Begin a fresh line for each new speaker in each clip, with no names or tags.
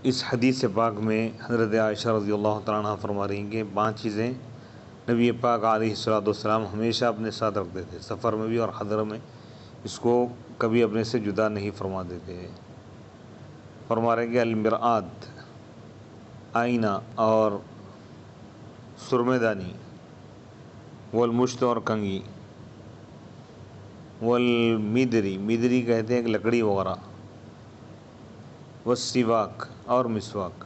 اس حدیث پاک میں حضرت عائشہ رضی اللہ تعالیٰ عنہ فرما رہی ہیں کہ 5 چیزیں نبی پاک علیہ الصلوۃ والسلام ہمیشہ اپنے ساتھ رکھتے تھے، سفر میں بھی اور حضر میں، اس کو کبھی اپنے سے جدا نہیں فرما دیتے۔ فرما رہے ہیں کہ المرآت، آئینہ اور سرمے دانی، والمشت اور کنگھی، والمیدری، میدری کہتے ہیں کہ لکڑی وغیرہ، والسواک اور مسواک۔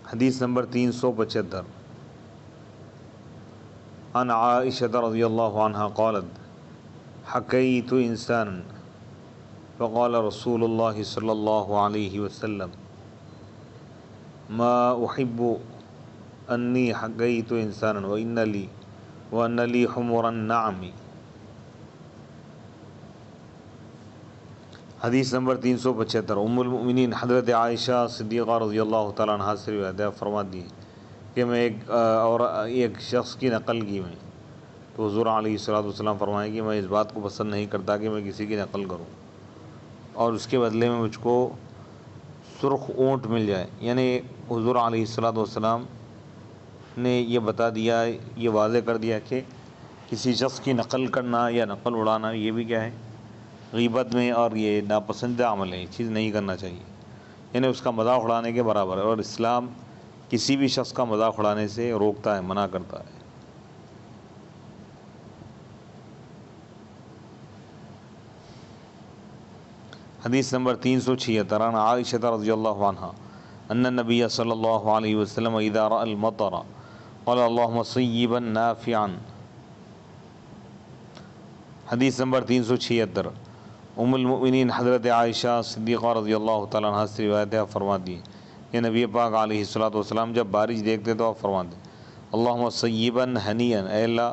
حدیث نمبر 375 عن عائشہ رضی اللہ عنہ قالت حکیت انسانا فقال رسول اللہ صلی اللہ علیہ وسلم ما احب انی حکیت انسانا وان لی حمر النعم۔ حدیث نمبر 375 ام المؤمنین حضرت عائشہ صدیقہ رضی اللہ تعالیٰ عنہ سے روایت ہے، فرماتی ہے کہ میں ایک شخص کی نقل کی میں، تو حضور علیہ الصلوۃ والسلام فرمائے کہ میں اس بات کو پسند نہیں کرتا کہ میں کسی کی نقل کروں اور اس کے بدلے میں مجھ کو سرخ اونٹ مل جائے۔ یعنی حضور علیہ الصلوۃ والسلام نے یہ بتا دیا، یہ واضح کر دیا کہ کسی شخص کی نقل کرنا یا نقل اڑانا یہ بھی کیا ہے، غیبت میں، اور یہ ناپسندیدہ عمل ہے، یہ چیز نہیں کرنا چاہیے، یعنی اس کا مذاق اڑانے کے برابر ہے، اور اسلام کسی بھی شخص کا مذاق اڑانے سے روکتا ہے، منع کرتا ہے۔ حدیث نمبر 376 عن عائشہ رضی اللہ عنہ ان النبی صلی اللہ علیہ وسلم اذا رأى المطر قال اللهم صیبا نافعا۔ حدیث نمبر 376 ام المؤمنین حضرت عائشہ صدیقہ رضی اللہ تعالیٰ عنہ سے روایت ہے، فرماتی ہے کہ نبی پاک علیہ الصلوۃ والسلام جب بارش دیکھتے تو آپ فرماتے اللہم صیبا ہنیا، اے اللہ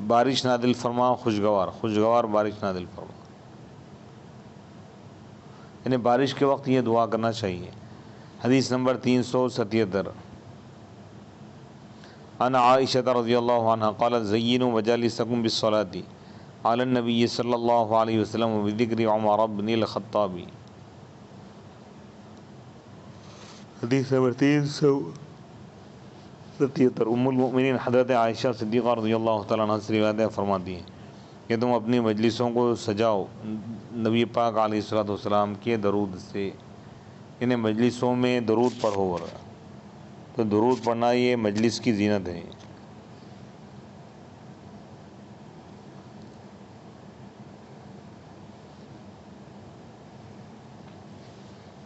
بارش نازل فرما، خوشگوار بارش نازل فرما۔ یعنی بارش کے وقت یہ دعا کرنا چاہیے۔ حدیث نمبر 377 عن عائشہ رضی اللہ عنہ قالت زینوا مجالسکم بالصلاۃ علی النبی صلی اللہ علیہ وسلم وبذکر عمر بن الخطاب۔ حدیث نمبر 377 ام المؤمنین حضرت عائشہ صدیقہ رضی اللہ تعالیٰ عنہ سے روایت ہے، فرماتی ہیں کہ تم اپنی مجلسوں کو سجاؤ نبی پاک علیہ الصلوۃ والسلام کے درود سے، یعنی مجلسوں میں درود پڑھو، تو درود پڑھنا یہ مجلس کی زینت ہے۔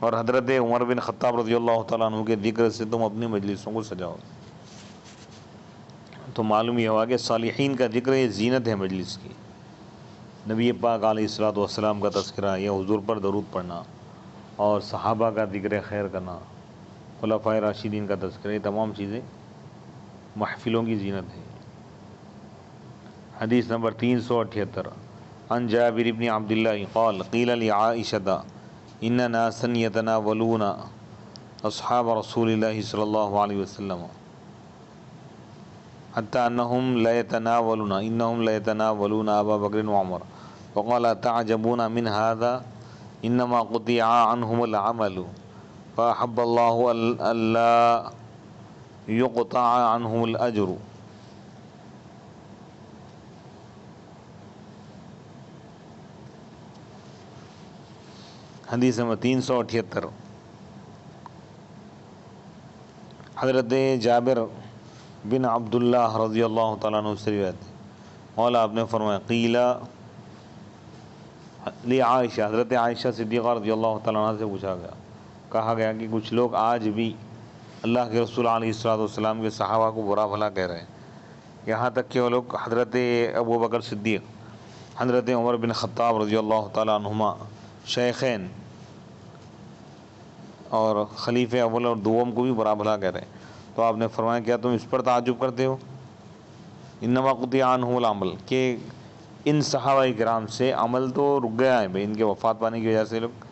اور حضرت عمر بن خطاب رضی اللہ تعالیٰ عنہ کے ذکر سے تم اپنی مجلسوں کو سجاؤ، تو معلوم یہ ہوا کہ صالحین کا ذکر یہ زینت ہے مجلس کی۔ نبی پاک علیہ الصلوۃ والسلام کا تذکرہ، یہ حضور پر درود پڑھنا، اور صحابہ کا ذکر خیر کرنا، خلفائے راشدین کا تذکرہ، یہ تمام چیزیں محفلوں کی زینت ہے۔ حدیث نمبر 378 عن جابر بن عبداللہ قال قیل لعائشہ ان ناسا یتناولون اصحاب رسول اللہ صلی اللہ علیہ وسلم حتی انہم لیتناولون ابا بکر وعمر وقال تعجبون من هذا انما قطع عنہم العمل فاحب اللہ الا یقطع عنہم الاجر۔ حدیث نمبر 378 حضرت جابر بن عبداللہ رضی اللہ تعالیٰ عنہ سے روایت ہے، مولا آپ نے فرمایا قیلا لعائشہ، حضرت عائشہ صدیقہ رضی اللہ تعالیٰ عنہ سے پوچھا گیا، کہا گیا کہ کچھ لوگ آج بھی اللہ کے رسول علیہ الصلوۃ والسلام کے صحابہ کو برا بھلا کہہ رہے ہیں، یہاں تک کہ وہ لوگ حضرت ابو بکر صدیق، حضرت عمر بن خطاب رضی اللہ تعالیٰ عنہما شیخین اور خلیفہ اول اور دوم کو بھی برا بھلا کہہ رہے ہیں، تو آپ نے فرمایا کیا تم اس پر تعجب کرتے ہو؟ انما قطع عنہم العمل، کہ ان صحابہ کرام سے عمل تو رک گیا ہے، ان کے وفات پانے کی وجہ سے لوگ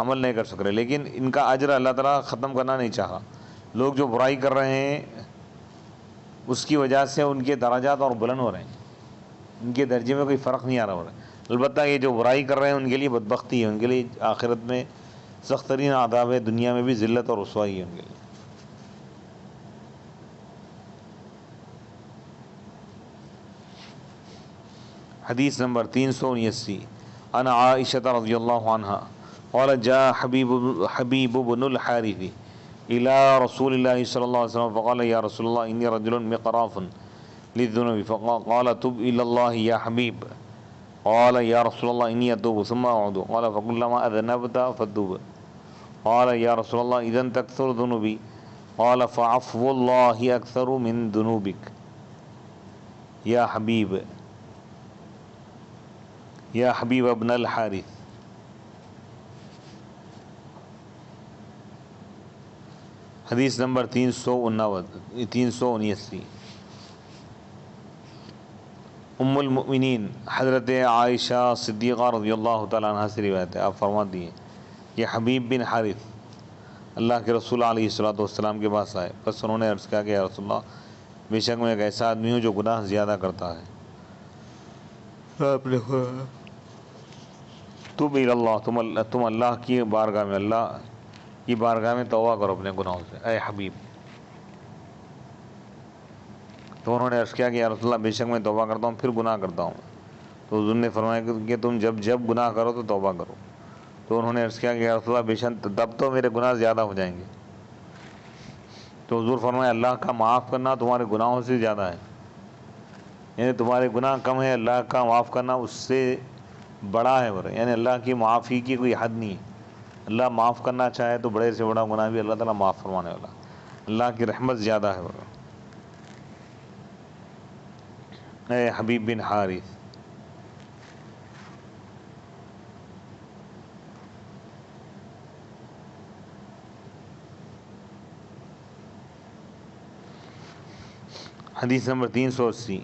عمل نہیں کر سک رہے، لیکن ان کا اجر اللہ تعالیٰ ختم کرنا نہیں چاہا۔ لوگ جو برائی کر رہے ہیں اس کی وجہ سے ان کے درجات اور بلند ہو رہے ہیں، ان کے درجے میں کوئی فرق نہیں آ رہا ہو رہا ہے۔ البتہ یہ جو برائی کر رہے ہیں ان کے لیے بدبختی ہے، ان کے لیے آخرت میں سخت ترین عذاب ہے، دنیا میں بھی ذلت اور رسوائی ہے ان کے لیے۔ حدیث نمبر 379 عن عائشة رضی اللہ عنہا قال جاء حبیب بن الحارث إلى رسول الله صلى الله عليه وسلم فقال يا رسول الله إني رجل مقراف للذنوب فقال تب إلى الله يا حبيب قال يا رسول الله إني أتوب ثم أعود قال فكلما أذنبت فتوب قال يا رسول الله إذا تكثر ذنوبي قال فعفو الله أكثر من ذنوبك يا حبيب ابن الحارث۔ حدیث نمبر 379 ام المؤمنین حضرت عائشہ صدیقہ رضی اللہ تعالیٰ عنہ سے روایت ہے، آپ فرماتی ہیں یہ حبیب بن حارث اللہ کے رسول علیہ الصلوۃ والسلام کے پاس آئے، بس انہوں نے عرض کیا کہ یا رسول اللہ بے شک میں ایک ایسا آدمی ہوں جو گناہ زیادہ کرتا ہے۔ آپ نے تب الی اللہ، تم اللہ کی بارگاہ میں، اللہ کی بارگاہ میں توبہ کرو اپنے گناہوں سے اے حبیب۔ تو انہوں نے عرض کیا کہ یا رسول اللہ بے شک میں توبہ کرتا ہوں پھر گناہ کرتا ہوں۔ تو حضور نے فرمایا کہ تم جب گناہ کرو تو توبہ کرو۔ تو انہوں نے عرض کیا کہ یا رسول اللہ بے شک تب تو میرے گناہ زیادہ ہو جائیں گے۔ تو حضور فرمایا اللہ کا معاف کرنا تمہارے گناہوں سے زیادہ ہے، یعنی تمہارے گناہ کم ہے، اللہ کا معاف کرنا اس سے بڑا ہے، یعنی اللہ کی معافی کی کوئی حد نہیں ہے۔ اللہ معاف کرنا چاہے تو بڑے سے بڑا گناہ بھی اللہ تعالیٰ معاف فرمانے والا، اللہ کی رحمت زیادہ ہے۔ اے حبیب بن حارث، حدیث نمبر 380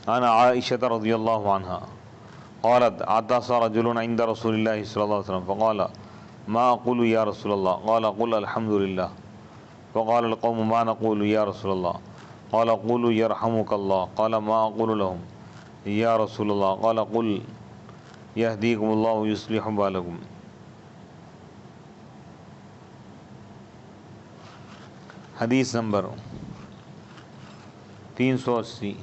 عن عائشة رضی اللہ عنہا قالت عطس رجل عند رسول اللہ صلی اللہ علیہ وسلم فقال ما اقول یا رسول اللہ قال قل الحمد للہ فقال القوم ما نقول یا رسول اللہ قال قولوا يرحمك الله قال ما اقول لهم یا رسول اللہ قال قل يهديكم الله ويصلح بالكم۔ حدیث نمبر 380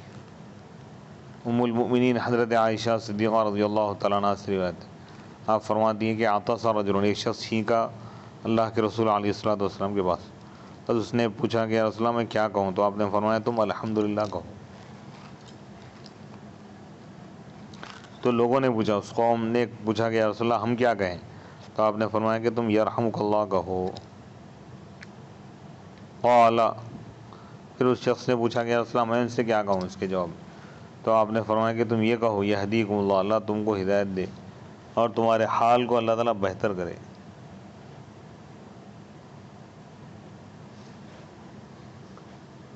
ام المؤمنین حضرت عائشہ صدیقہ رضی اللہ تعالیٰ عنہ سے روایت ہے، آپ فرماتی ہیں کہ عطس رجل، ایک شخص چھینکا اللہ کے رسول علیہ الصلوۃ والسلام کے پاس، بس اس نے پوچھا کہ یا رسول اللہ میں کیا کہوں؟ تو آپ نے فرمایا تم الحمدللہ کہو۔ تو لوگوں نے پوچھا، اس قوم نے پوچھا کہ یا رسول اللہ ہم کیا کہیں؟ تو آپ نے فرمایا کہ تم یرحمک اللہ کہو۔ قال، پھر اس شخص نے پوچھا کہ یا رسول اللہ میں ان سے کیا کہوں اس کے جواب میں؟ تو آپ نے فرمایا کہ تم یہ کہو یہدیکم اللہ، اللہ تم کو ہدایت دے اور تمہارے حال کو اللہ تعالیٰ بہتر کرے۔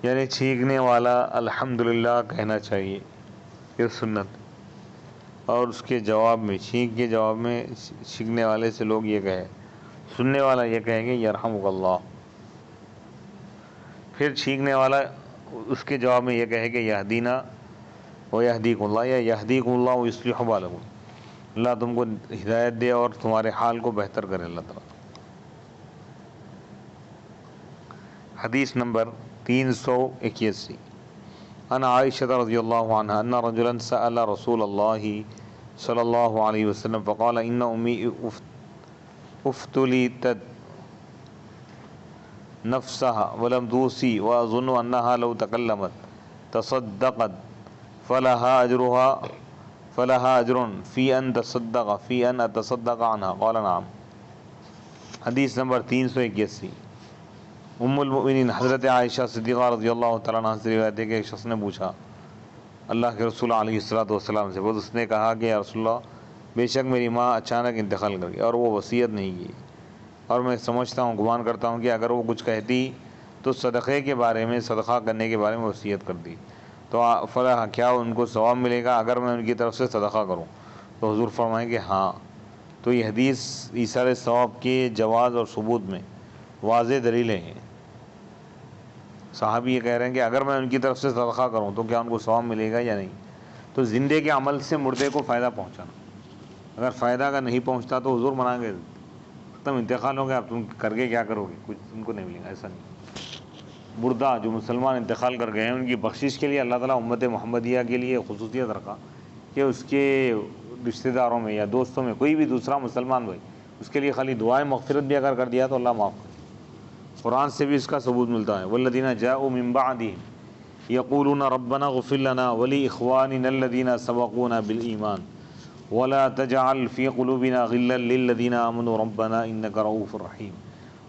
یعنی چھینکنے والا الحمدللہ کہنا چاہیے، یہ سنت، اور اس کے جواب میں، چھینک کے جواب میں چھینکنے والے سے لوگ یہ کہے، سننے والا یہ کہیں گے یرحمک اللہ، پھر چھینکنے والا اس کے جواب میں یہ کہے کہ یہدینا و یہدیکم اللہ، یا یہدیکم اللہ و یصلح بالکم، اللہ تم کو ہدایت دے اور تمہارے حال کو بہتر کرے اللہ تعالیٰ۔ حدیث نمبر 381 عن عائشة رضی اللہ عنہ ان رجلا سأل رسول اللہ صلی اللہ علیہ وسلم فقال ان امی افتلتت نفسها ولم توصي واظن انها لو تكلمت تصدقت فلها اجر في ان تصدق في ان اتصدق عنها قال نعم۔ حدیث نمبر 381 ام المؤمنین حضرت عائشہ صدیقہ رضی اللہ تعالیٰ عنہ سے روایت ہے کہ ایک شخص نے پوچھا اللہ کے رسول علیہ الصلوۃ والسلام سے، بس اس نے کہا کہ یا رسول اللہ بے شک میری ماں اچانک انتقال کر گئی اور وہ وصیت نہیں کی، اور میں سمجھتا ہوں، گمان کرتا ہوں کہ اگر وہ کچھ کہتی تو صدقے کے بارے میں، صدقہ کرنے کے بارے میں وصیت کرتی، تو فلاں کیا ان کو ثواب ملے گا اگر میں ان کی طرف سے صدقہ کروں؟ تو حضور فرمائیں کہ ہاں۔ تو یہ حدیث ایثار ثواب کے جواز اور ثبوت میں واضح دلیلیں ہیں۔ صحابی یہ کہہ رہے ہیں کہ اگر میں ان کی طرف سے صدقہ کروں تو کیا ان کو ثواب ملے گا یا نہیں؟ تو زندے کے عمل سے مردے کو فائدہ پہنچانا، اگر فائدہ کا نہیں پہنچتا تو حضور منع گئے، ختم انتقال ہو گیا، اب تم کر کے کیا کرو گے، کچھ تم کو نہیں ملے گا، ایسا نہیں۔ مردہ جو مسلمان انتقال کر گئے ہیں ان کی بخشش کے لیے اللہ تعالیٰ امت محمدیہ کے لیے خصوصیت رکھا کہ اس کے رشتہ داروں میں یا دوستوں میں کوئی بھی دوسرا مسلمان بھائی اس کے لیے خالی دعائیں مغفرت بھی اگر کر دیا تو اللہ معاف کرے۔ قرآن سے بھی اس کا ثبوت ملتا ہے، والذین جاءوا من بعدہم یقولون ربنا اغفر لنا ولاخواننا الذین سبقونا بالایمان ولا تجعل فی قلوبنا غلا للذین آمنوا ربنا انک رؤوف رحیم۔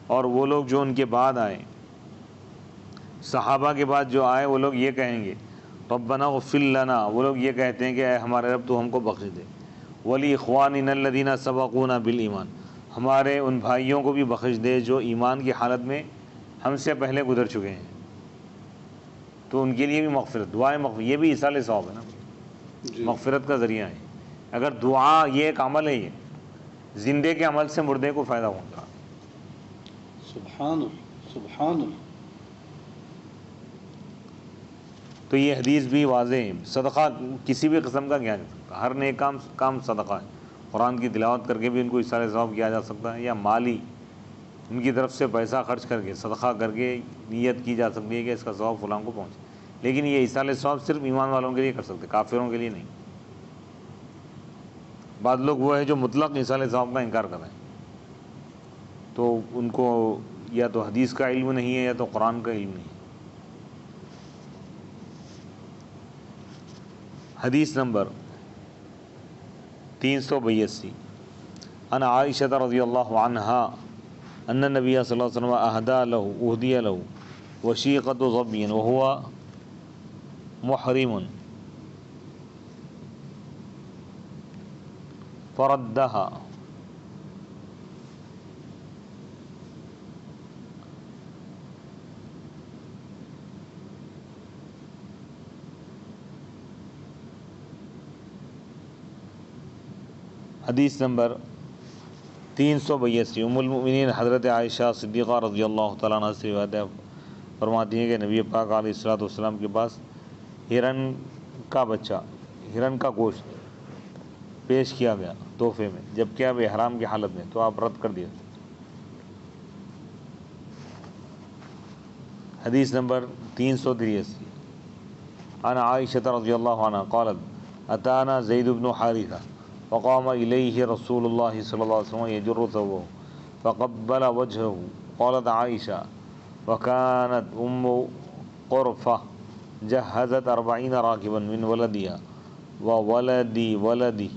اور وہ لوگ جو ان کے بعد آئے، صحابہ کے بعد جو آئے، وہ لوگ یہ کہیں گے ربنا اغفر لنا، وہ لوگ یہ کہتے ہیں کہ اے ہمارے رب تو ہم کو بخش دے، ولاخواننا الذین سبقونا بالایمان، ہمارے ان بھائیوں کو بھی بخش دے جو ایمان کی حالت میں ہم سے پہلے گزر چکے ہیں، تو ان کے لیے بھی مغفرت، دعائیں مغفرت، یہ بھی ایصال ثواب ہے نا، مغفرت کا ذریعہ ہے۔ اگر دعا یہ ایک عمل ہے، یہ زندے کے عمل سے مردے کو فائدہ ہوتا ہے۔
سبحان اللہ، سبحان اللہ۔
تو یہ حدیث بھی واضح ہے، صدقہ کسی بھی قسم کا کیا جا سکتا ہے، ہر نیک کام صدقہ ہے، قرآن کی تلاوت کر کے بھی ان کو ایصال ثواب کیا جا سکتا ہے، یا مالی ان کی طرف سے پیسہ خرچ کر کے صدقہ کر کے نیت کی جا سکتی ہے کہ اس کا ثواب فلاں کو پہنچے، لیکن یہ ایصال ثواب صرف ایمان والوں کے لیے کر سکتے، کافروں کے لیے نہیں۔ بعض لوگ وہ ہے جو مطلق ایصال ثواب کا انکار کر رہے ہیں، تو ان کو یا تو حدیث کا علم نہیں ہے یا تو قرآن کا علم نہیں ہے۔ حدیث نمبر 382 عن عائشہ رضی اللہ عنہا ان النبی صلی اللہ علیہ وسلم اہدی له وشیقۃ ظبی وهو محرم فردها۔ حدیث نمبر 382 ام المؤمنین حضرت عائشہ صدیقہ رضی اللہ تعالیٰ عنہ سے روایت ہے، فرماتی ہیں کہ نبی پاک علیہ الصلوۃ والسلام کے پاس ہرن کا بچہ، ہرن کا گوشت پیش کیا گیا تحفے میں، جبکہ اب احرام کی حالت میں، تو آپ رد کر دیا۔ حدیث نمبر 383 عن عائشہ رضی اللہ عنہ قالت اتانا زید بن حارثہ فقام الیہ رسول اللہ صلی اللہ علیہ وسلم یجر ثوبہ فقبل وجهه قالت عائشہ وكانت ام قرفہ جهزت 40 راكبا من ولدها وولد ولده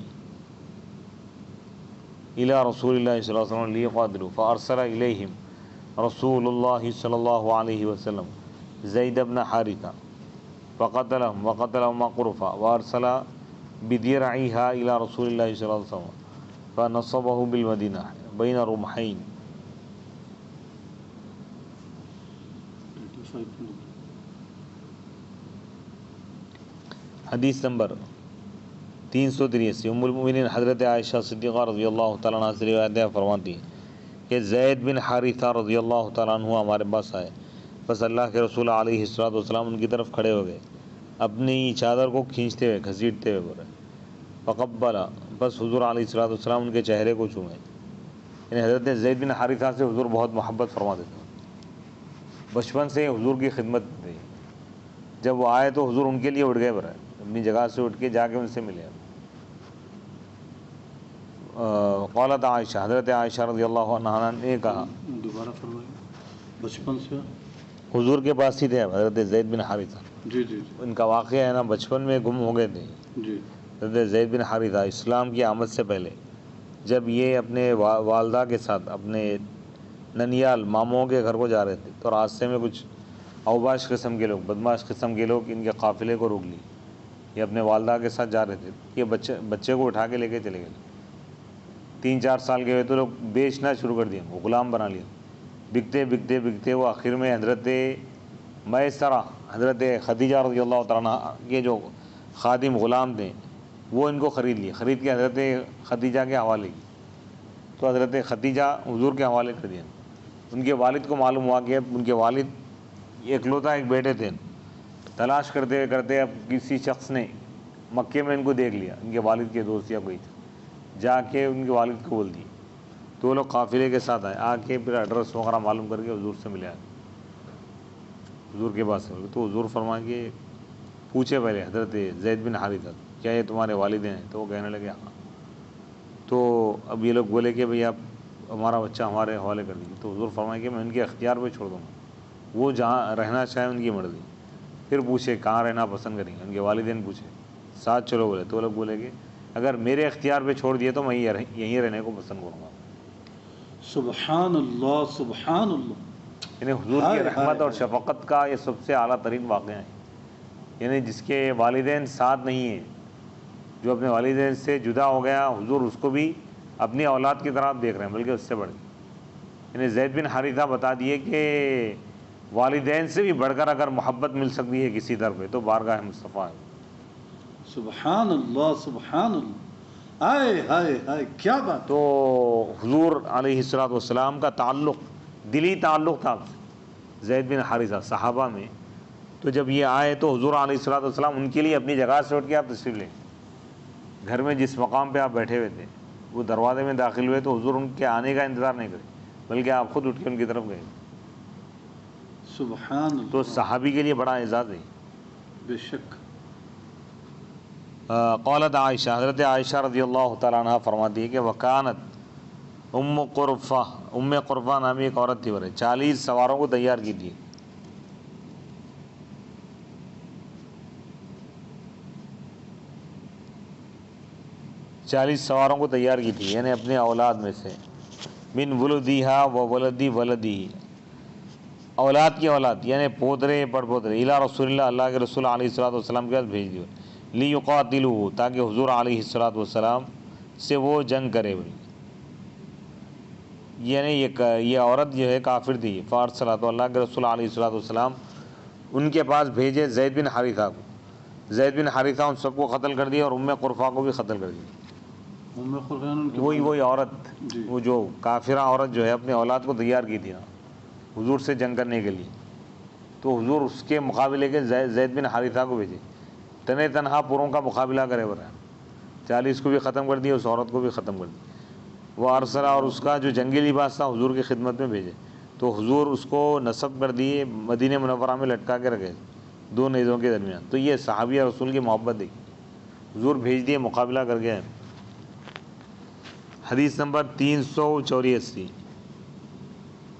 الى رسول اللہ صلی اللہ علیہ وسلم ليقاتلوا فارسل الیہم رسول اللہ صلی اللہ علیہ وسلم زید بن حارثہ فقتلهم وقتل ام قرفہ وارسل بدرعها الى رسول اللہ صلی اللہ علیہ وسلم فنصبه بالمدینہ بین رمحین۔ حدیث نمبر 383 ام المؤمنین حضرت عائشہ صدیقہ رضی اللہ تعالیٰ عنہ سے روایت ہے، فرماتی ہیں کہ زید بن حارثہ رضی اللہ تعالیٰ عنہ ہمارے پاس آئے، بس اللہ کے رسول علیہ الصلوۃ والسلام ان کی طرف کھڑے ہو گئے، اپنی چادر کو کھینچتے ہوئے گھسیٹتے ہوئے بولے فقبل، بس حضور علیہ الصلوۃ والسلام ان کے چہرے کو چومے، یعنی حضرت زید بن حارثہ سے حضور بہت محبت فرماتے تھے، بچپن سے حضور کی خدمت تھی، جب وہ آئے تو حضور ان کے لیے اٹھ گئے، برائے اپنی جگہ سے اٹھ کے جا کے ان سے ملے۔ قالت عائشہ، حضرت عائشہ رضی اللہ عنہا نے کہا،
دوبارہ فرمائیں، بچپن سے
حضور کے پاس ہی تھے حضرت زید بن حارثہ،
جی جی
ان کا واقعہ ہے نا، بچپن میں گم ہو گئے تھے
جی
حضرت زید بن حارثہ اسلام کی آمد سے پہلے، جب یہ اپنے والدہ کے ساتھ اپنے ننیال ماموں کے گھر کو جا رہے تھے، تو راستے میں کچھ اوباش قسم کے لوگ، بدماش قسم کے لوگ ان کے قافلے کو روک لی، یہ اپنے والدہ کے ساتھ جا رہے تھے، یہ بچے کو اٹھا کے لے کے چلے گئے، 3-4 سال کے ہوئے تو لوگ بیچنا شروع کر دیا، وہ غلام بنا لیا، بکتے بکتے بکتے وہ آخر میں حضرت میسرہ، حضرت خدیجہ رضی اللہ تعالیٰ عنہ کے جو خادم غلام تھے وہ ان کو خرید لیے، خرید کے حضرت خدیجہ کے حوالے کی، تو حضرت خدیجہ حضور کے حوالے کر دیا۔ ان کے والد کو معلوم ہوا کہ ان کے والد اکلوتا ایک بیٹے تھے، تلاش کرتے ہوئے کرتے اب کسی شخص نے مکے میں ان کو دیکھ لیا، ان کے والد کے دوست یا کوئی تھا، جا کے ان کے والد کو بول دیے، تو تو وہ لوگ قافلے کے ساتھ آئے، آ کے پھر ایڈریس وغیرہ معلوم کر کے حضور سے ملے آئے، حضور کے پاس سے تو حضور فرمائیں گے پوچھے پہلے حضرت زید بن حارثہ کیا یہ تمہارے والدین ہیں؟ تو وہ کہنے لگے ہاں۔ تو اب یہ لوگ بولے کہ بھئی آپ ہمارا بچہ ہمارے حوالے کر دیجیے، تو حضور فرمائیں کہ میں ان کے اختیار پہ چھوڑ دوں گا، وہ جہاں رہنا چاہیں ان کی مرضی۔ پھر پوچھے کہاں رہنا پسند کریں گے، ان کے والدین پوچھے، ساتھ چلو بولے، تو وہ لوگ بولے کہ اگر میرے اختیار پہ چھوڑ دیے تو میں یہیں رہنے کو پسند کروں گا۔
سبحان اللہ سبحان اللہ۔
یعنی حضور کی رحمت اور شفقت کا یہ سب سے اعلیٰ ترین واقعہ ہے، یعنی جس کے والدین ساتھ نہیں ہیں، جو اپنے والدین سے جدا ہو گیا، حضور اس کو بھی اپنی اولاد کی طرح دیکھ رہے ہیں، بلکہ اس سے بڑھ کے۔ یعنی زید بن حارثہ بتا دیے کہ والدین سے بھی بڑھ کر اگر محبت مل سکتی ہے کسی در پہ تو بارگاہ مصطفیٰ ہے۔
سبحان اللہ سبحان اللہ۔ ہائے ہائے ہائے کیا بات۔
تو حضور علیہ السلام کا تعلق، دلی تعلق تھا زید بن حارثہ صحابہ میں۔ تو جب یہ آئے تو حضور علیہ السلام ان کے لیے اپنی جگہ سے اٹھ کے آپ تشریف لیں، گھر میں جس مقام پہ آپ بیٹھے ہوئے تھے وہ دروازے میں داخل ہوئے تو حضور ان کے آنے کا انتظار نہیں کرے، بلکہ آپ خود اٹھ کے ان کی طرف گئے۔
سبحان اللہ۔
تو صحابی کے لیے بڑا اعزاز ہے۔
بے شک۔
قالت عائشہ، حضرت عائشہ رضی اللہ تعالیٰ عنہ فرماتی ہے کہ وکانت ام قرفہ نامی ایک عورت تھی، 40 سواروں کو تیار کی تھی۔ یعنی اپنے اولاد میں سے، من ولدیہا و ولدی ولدی، اولاد کی اولاد یعنی پودرے پڑ پودرے، الی رسول اللہ، اللہ کے رسول علیہ السلام کے پاس بھیج دیے، لیقاتلوہ، تاکہ حضور علیہ السلام سے وہ جنگ کرے۔ یعنی یہ عورت جو ہے کافر تھی، فارسلہ، تو اللہ کے رسول علیہ السلام ان کے پاس بھیجے زید بن حارثہ کو۔ زید بن حارثہ ان سب کو قتل کر دیا اور ام قرفہ کو بھی قتل کر دیا۔ وہی عورت، وہ جو کافرہ عورت جو ہے اپنے اولاد کو تیار کی تھی نا حضور سے جنگ کرنے کے لیے، تو حضور اس کے مقابلے کے زید بن حارثہ کو بھیجے، تنے تنہا پوروں کا مقابلہ کرے برا، 40 کو بھی ختم کر دیا، اس عورت کو بھی ختم کر دیا۔ وہ ارسلہ، اور اس کا جو جنگی لباس تھا حضور کی خدمت میں بھیجے، تو حضور اس کو نصب کر دیے، مدینہ منورہ میں لٹکا کے رکھے 2 نیزوں کے درمیان۔ تو یہ صحابیہ رسول کی محبت دیکھی، حضور بھیج دیے، مقابلہ کر گئے۔ حدیث نمبر 384،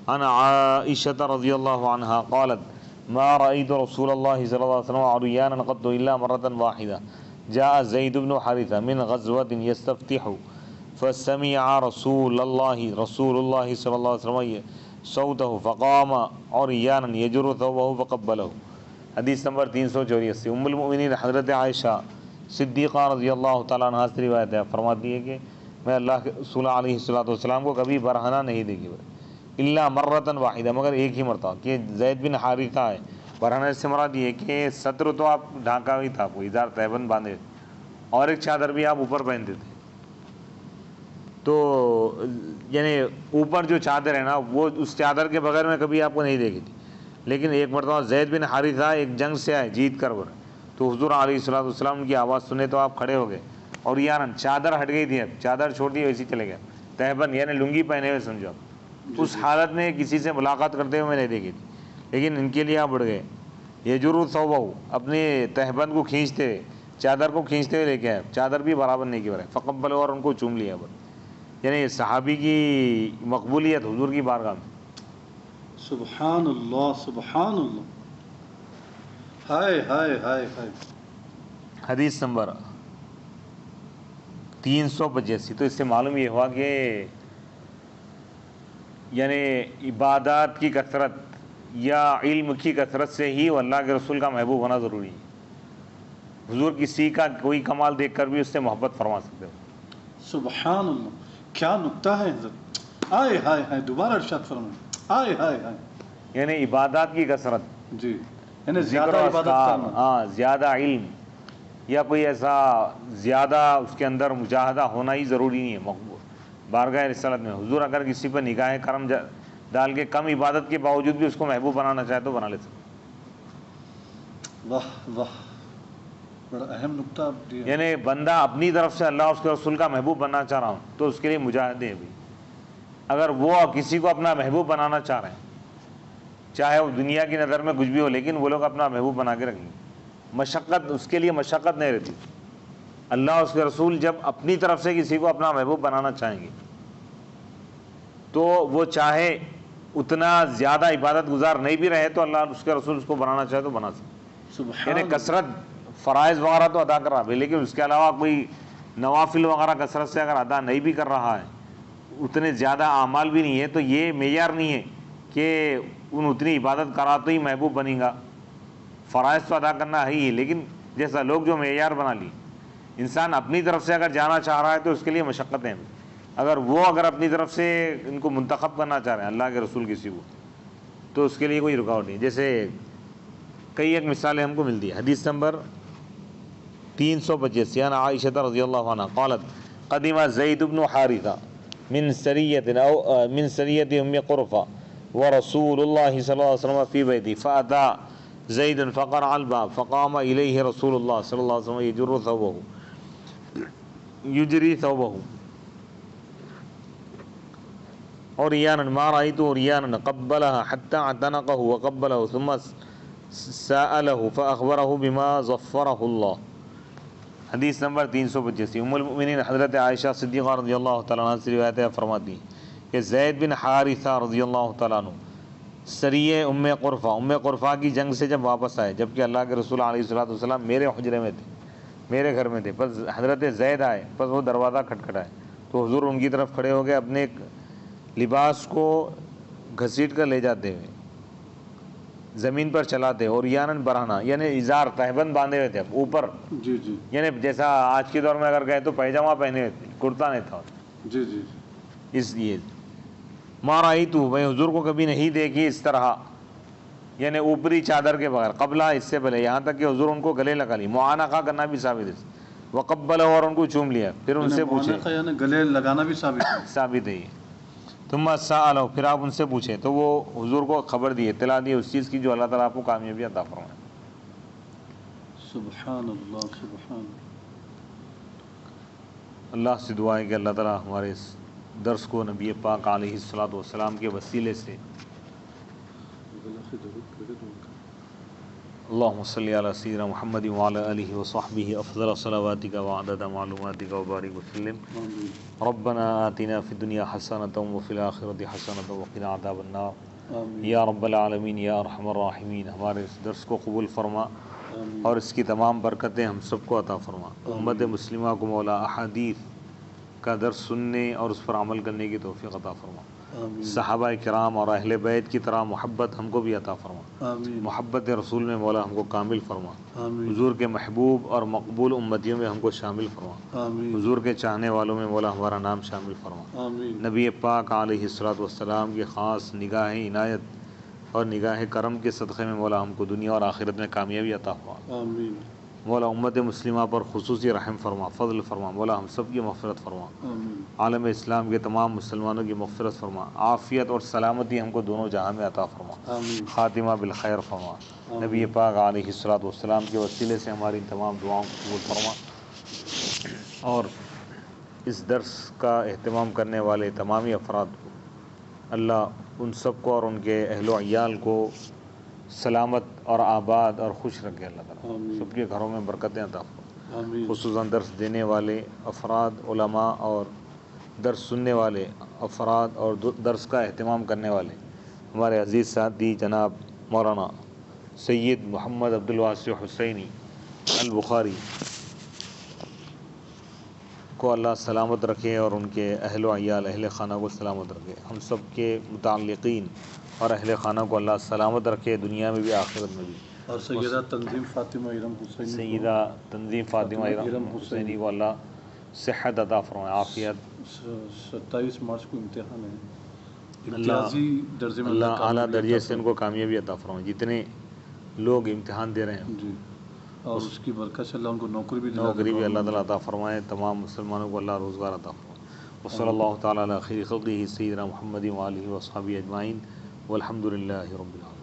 عن عائشہ رضی اللہ عنہا قالت ما رأيت رسول اللہ صلی اللہ علیہ وسلم عریانا قط الا مرة واحدة جاء زید بن حارثہ من غزوة يستفتح فسمع رسول اللہ صلی اللہ علیہ وسلم صوته فقام عریانا یجر ثوبه فقبله۔ حدیث نمبر 384، ام المؤمنین حضرت عائشہ صدیقہ رضی اللہ تعالیٰ عنہ سے روایت ہے، فرماتی ہے کہ میں اللہ کے رسول علیہ السلام کو کبھی برہنہ نہیں دیکھی، الا مرۃ واحدہ، مگر ایک ہی مرتبہ، کہ زید بن حارثہ ہے۔ برہنہ سے مراد یہ کہ صدر تو آپ ڈھانکا ہوئی تھا، کوئی ادار تہبند باندھے، اور ایک چادر بھی آپ اوپر پہنتے تھے، تو یعنی اوپر جو چادر ہے نا وہ اس چادر کے بغیر میں کبھی آپ کو نہیں دیکھی تھی۔ لیکن ایک مرتبہ زید بن حارثہ ایک جنگ سے آئے جیت کر، تو حضور علیہ السلام کی آواز سنے تو آپ کھڑے ہو گئے، اور یارن چادر ہٹ گئی تھی، اب چادر چھوڑ دی، ویسے چلے گئے، تہبند یعنی لنگی پہنے ہوئے سمجھو۔ اس حالت میں کسی سے ملاقات کرتے ہوئے میں نہیں دیکھی تھی، لیکن ان کے لیے آپ بڑھ گئے، یجر ثوبہ، اپنے تہبند کو کھینچتے ہوئے، چادر کو کھینچتے ہوئے لے کے آئے، چادر بھی برابر نہیں کی برائے، فقبل، اور ان کو چوم لیا۔ یعنی صحابی کی مقبولیت حضور کی بارگاہ میں۔
سبحان اللہ سبحان اللہ۔ ہائے ہائے ہائے ہائے۔
حدیث نمبر 385، تو اس سے معلوم یہ ہوا کہ یعنی عبادات کی کثرت یا علم کی کثرت سے ہی وہ اللہ کے رسول کا محبوب ہونا ضروری ہے۔ حضور کسی کا کوئی کمال دیکھ کر بھی اس سے محبت فرما سکتے ہو۔
سبحان اللہ، کیا نکتہ ہے حضرت۔ ہائے ہائے ہائے، دوبارہ ارشاد فرمائیں۔ ہائے ہائے ہائے،
یعنی عبادات کی کثرت،
جی، یعنی
ذکر
زیادہ
و
عبادت
اذکار،
کرنا۔
ہاں، زیادہ علم یا کوئی ایسا زیادہ اس کے اندر مجاہدہ ہونا ہی ضروری نہیں ہے مقبول بارگاہ رسالت میں۔ حضور اگر کسی پر نگاہ کرم ڈال کے کم عبادت کے باوجود بھی اس کو محبوب بنانا چاہے تو بنا لے سکتے۔
واہ واہ، بڑا اہم نکتہ آپ دیا۔
یعنی بندہ اپنی طرف سے اللہ اور اس کے رسول کا محبوب بننا چاہ رہا ہوں تو اس کے لیے مجاہدے بھی، اگر وہ کسی کو اپنا محبوب بنانا چاہ رہے ہیں، چاہے وہ دنیا کی نظر میں کچھ بھی ہو، لیکن وہ لوگ اپنا محبوب بنا کے رکھیں گے، مشقت اس کے لیے مشقت نہیں رہتی۔ اللہ اور اس کے رسول جب اپنی طرف سے کسی کو اپنا محبوب بنانا چاہیں گے تو وہ چاہے اتنا زیادہ عبادت گزار نہیں بھی رہے تو اللہ اور اس کے رسول اس کو بنانا چاہے تو بنا سکتے۔
سبحان
یعنی کثرت فرائض وغیرہ تو ادا کر رہا ہے، لیکن اس کے علاوہ کوئی نوافل وغیرہ کثرت سے اگر ادا نہیں بھی کر رہا ہے، اتنے زیادہ اعمال بھی نہیں ہے، تو یہ معیار نہیں ہے کہ اتنی عبادت کرا تو ہی محبوب بنے گا۔ فرائض تو ادا کرنا ہے ہی، لیکن جیسا لوگ جو معیار بنا لی، انسان اپنی طرف سے اگر جانا چاہ رہا ہے تو اس کے لیے مشقتیں ہیں۔ اگر اپنی طرف سے ان کو منتخب کرنا چاہ رہے ہیں اللہ کے رسول کسی کو، تو اس کے لیے کوئی رکاوٹ نہیں۔ جیسے کئی ایک مثالیں ہم کو ملتی ہے۔ حدیث نمبر 385 عن عائشہ رضی اللہ عنہ قالت قدم زید بن حارثہ من سریۃ ام قرفہ ورسول اللہ صلی اللہ علیہ وسلم فی بیتی فأتى زید فقرع الباب فقام الیہ رسول اللہ صلی اللہ علیہ وسلم یجری ثوبہ عریانا ما رأیت عریانا قبلها حتى اعتنقه وقبله ثم سأله فأخبره بما ظفره اللہ۔ حدیث نمبر 385 ام المؤمنین حضرت عائشہ صدیقہ رضی اللہ تعالیٰ عنہ سے روایت ہے، فرماتی ہیں کہ زید بن حارثہ رضی اللہ تعالیٰ عنہ سریہ ام قرفہ کی جنگ سے جب واپس آئے، جبکہ اللہ کے رسول علیہ الصلوۃ والسلام میرے حجرے میں تھے، میرے گھر میں تھے، بس حضرت زید آئے، بس وہ دروازہ کھٹکھٹائے تو حضور ان کی طرف کھڑے ہو گئے، اپنے لباس کو گھسیٹ کر لے جاتے ہوئے زمین پر چلاتے، اور یانن برہنا یعنی ازار تہبند باندھے ہوئے تھے اوپر،
جی جی
یعنی جیسا آج کے دور میں اگر گئے تو پیجامہ پہنے ہوئے تھے، کرتا نہیں تھا۔
جی جی
اس لیے ما رأیت، میں حضور کو کبھی نہیں دیکھی اس طرح، یعنی اوپری چادر کے بغیر، قبلہ اس سے پہلے، یہاں تک کہ حضور ان کو گلے لگا لی، معانقہ کرنا بھی ثابت ہے، وقبلہ اور ان کو چوم لیا، پھر ان سے پوچھے،
معانقہ یعنی گلے لگانا بھی ثابت ہے۔
ثابت ہے یہ۔ ثم سألہ، پھر آپ ان سے پوچھیں، تو وہ حضور کو خبر دی، اطلاع دی اس چیز کی جو اللہ تعالیٰ آپ کو کامیابی عطا فرمائے۔
سبحان اللہ سبحان
اللہ سے دعا ہے کہ اللہ تعالیٰ ہمارے اس درس کو نبی پاک علیہ الصلوۃ والسلام کے وسیلے سے، اللہم صلی علی سیدنا محمد وعلی آلہ وصحبہ افضل صلواتک وعدد معلوماتک وبارک وسلم۔ ربنا آتنا فی الدنیا حسنۃ وفی الآخرۃ حسنۃ وقنا عذاب النار۔ یا رب العالمین یا ارحم الراحمین، ہمارے اس درس کو قبول فرما اور اس کی تمام برکتیں ہم سب کو عطا فرما۔ امت مسلمہ کو مولا احادیث کا درس سننے اور اس پر عمل کرنے کی توفیق عطا فرما۔ صحابہ کرام اور اہل بیت کی طرح محبت ہم کو بھی عطا فرما۔ محبت رسول میں مولا ہم کو کامل فرما۔ حضور کے محبوب اور مقبول امتیوں میں ہم کو شامل فرما۔ حضور کے چاہنے والوں میں مولا ہمارا نام شامل فرما۔ نبی پاک علیہ الصلوۃ والسلام کی خاص نگاہ عنایت اور نگاہ کرم کے صدقے میں مولا ہم کو دنیا اور آخرت میں کامیابی عطا فرما۔ مولا امت مسلمہ پر خصوصی رحم فرما، فضل فرما، مولا ہم سب کی مغفرت فرما۔ عالم اسلام کے تمام مسلمانوں کی مغفرت فرما، عافیت اور سلامتی ہم کو دونوں جہاں میں عطا فرما، خاتمہ بالخیر فرما۔ نبی پاک علیہ الصلوۃ والسلام کے وسیلے سے ہماری تمام دعاؤں کو قبول فرما، اور اس درس کا اہتمام کرنے والے تمامی افراد کو اللہ ان سب کو اور ان کے اہل و عیال کو سلامت اور آباد اور خوش رکھے۔ اللہ تعالیٰ سب کے گھروں میں برکتیں عطا فرمائے، خصوصاً درس دینے والے افراد، علماء اور درس سننے والے افراد اور درس کا اہتمام کرنے والے ہمارے عزیز ساتھی جناب مولانا سید محمد عبدالواسع حسینی البخاری کو اللہ سلامت رکھے اور ان کے اہل و عیال، اہل خانہ کو سلامت رکھے۔ ہم سب کے متعلقین اور اہل خانہ کو اللہ سلامت رکھے، دنیا میں بھی آخرت میں بھی۔
اور سیدہ تنظیم فاطمہ ارم حسینی،
سیدہ تنظیم فاطمہ ارم حسینی کو اللہ صحت عطا فرمائے، عافیت۔
27 مارچ کو امتحان ہے،
اللہ
امتیازی درجے میں
اللہ اعلیٰ درجے سے ان کو کامیابی عطا فرمائے، جتنے لوگ امتحان دے رہے ہیں
جی، اور اس کی برکت سے اللہ ان کو نوکری بھی
اللہ تعالیٰ عطا فرمائے، تمام مسلمانوں کو اللہ روزگار عطا فرمائے۔ وصلی اللہ تعالیٰ علی خیر خلقہ سیدنا محمد وآلہ وصحبہ اجمعین، والحمد للہ رب العالمین۔